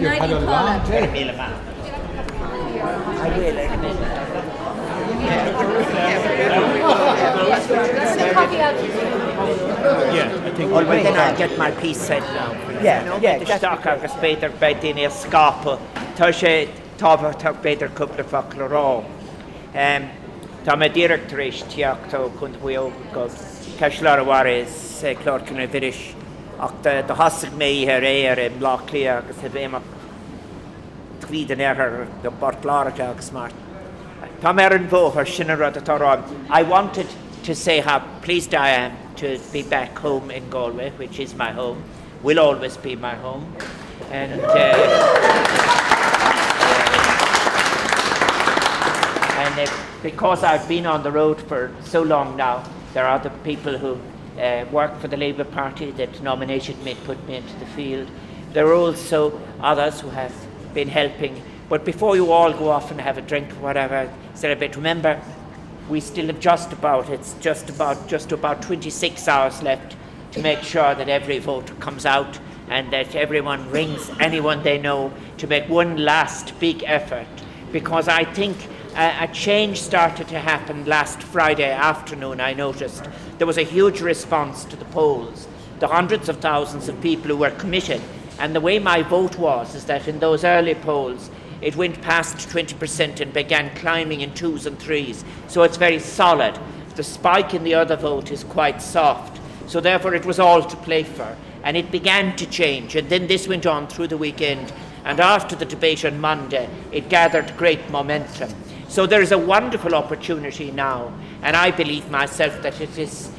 You've had a long day. I will. Yeah, I think. Well, then I'll get my piece said now. The stock agus better by dine scapo. Tá sé tábhar tá better couple of faclaró. Tá me directoris tiachto kunt bhuio go Cashlar Waris Clark na Virish. Ach the hasig me her im Locklia agus hebema Tweeden the Bartlara agus smart. Tá merin vo her shinnerad at I wanted to say how pleased I am to be back home in Galway, which is my home, will always be my home. And because I've been on the road for so long now, there are other people who work for the Labour Party that nominated me, put me into the field. There are also others who have been helping. But before you all go off and have a drink or whatever, celebrate, remember, we still have just about 26 hours left to make sure that every vote comes out and that everyone rings anyone they know to make one last big effort, because I think a change started to happen last Friday afternoon. I noticed there was a huge response to the polls, the hundreds of thousands of people who were committed, and the way my vote was is that in those early polls it went past 20% and began climbing in 2s and 3s. So it's very solid. The spike in the other vote is quite soft. So therefore it was all to play for. And it began to change. And then this went on through the weekend. And after the debate on Monday, it gathered great momentum. So there is a wonderful opportunity now. And I believe myself that it's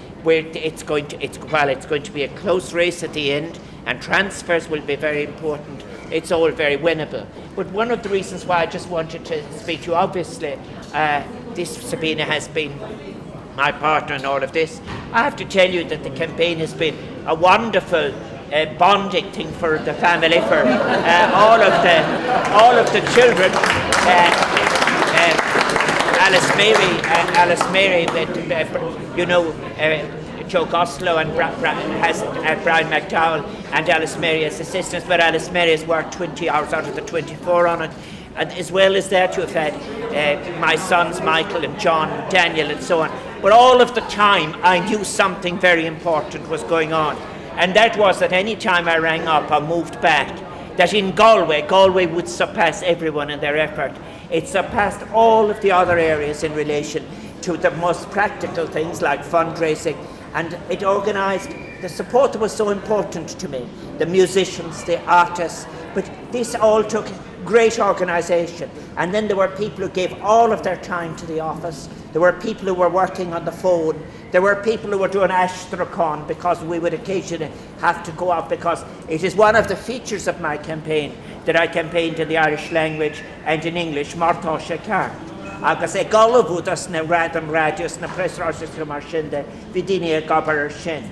going to be a close race at the end. And transfers will be very important. It's all very winnable. But one of the reasons why I just wanted to speak to you, obviously, Sabina has been my partner in all of this. I have to tell you that the campaign has been a wonderful bonding thing for the family, for all of the children. Alice Mary, Joe Costello and Brian McDowell and Alice Mary as assistants, but Alice Mary has worked 20 hours out of the 24 on it, and as well as that you have had my sons Michael and John and Daniel and so on. But all of the time I knew something very important was going on, and that was that any time I rang up or moved back, that in Galway would surpass everyone in their effort. It surpassed all of the other areas in relation to the most practical things like fundraising, and it organised the support that was so important to me, the musicians, the artists, but this all took great organisation. And then there were people who gave all of their time to the office. There were people who were working on the phone. There were people who were doing ashtracon, because we would occasionally have to go out, because it is one of the features of my campaign that I campaigned in the Irish language and in English, Martha Shekar. Agus galvúdas na radam radius na presrashes mar shinde vidini gabar shin.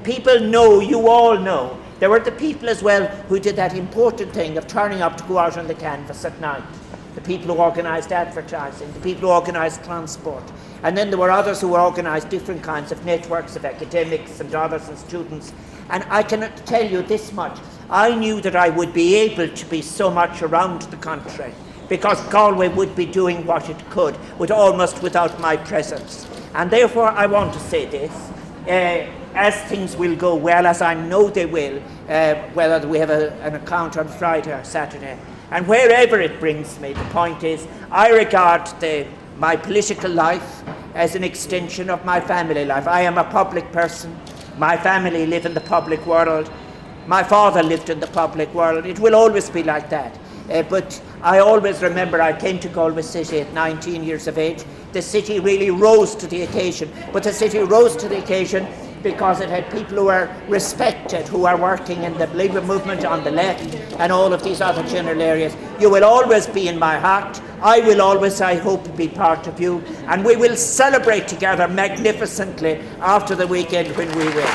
People know, you all know. There were the people as well who did that important thing of turning up to go out on the canvas at night. The people who organised advertising, the people who organised transport. And then there were others who organised different kinds of networks of academics and others and students. And I can tell you this much. I knew that I would be able to be so much around the country, because Galway would be doing what it could, almost without my presence. And therefore I want to say this, as things will go well, as I know they will, whether we have an account on Friday or Saturday, and wherever it brings me, the point is, I regard my political life as an extension of my family life. I am a public person. My family live in the public world. My father lived in the public world. It will always be like that. But I always remember I came to Galway City at 19 years of age. The city really rose to the occasion. But the city rose to the occasion because it had people who were respected, who are working in the Labour movement on the left and all of these other general areas. You will always be in my heart. I will always, I hope, be part of you. And we will celebrate together magnificently after the weekend when we win.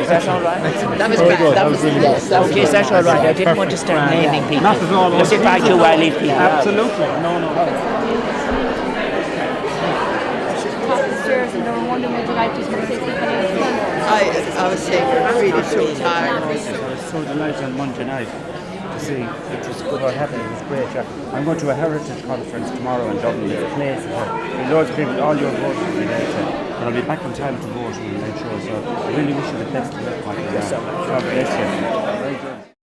that all right? That was Very grand. good. That That was was really yes, good. that was Okay, is that all right? I didn't want to start naming people. Not at all. Because if I do, I leave people out. Absolutely. No. top of the stairs and they were wondering would you like to say something else? I was saying we're really so tired. I was so delighted on Monday night to see it was good what happened. It was great. Yeah. I'm going to a heritage conference tomorrow in Dublin. There's a place for loads of people, all your voters will be there. And I'll be back on time to vote and make sure. So I really wish you the best of luck, Michael. God bless you. Very good.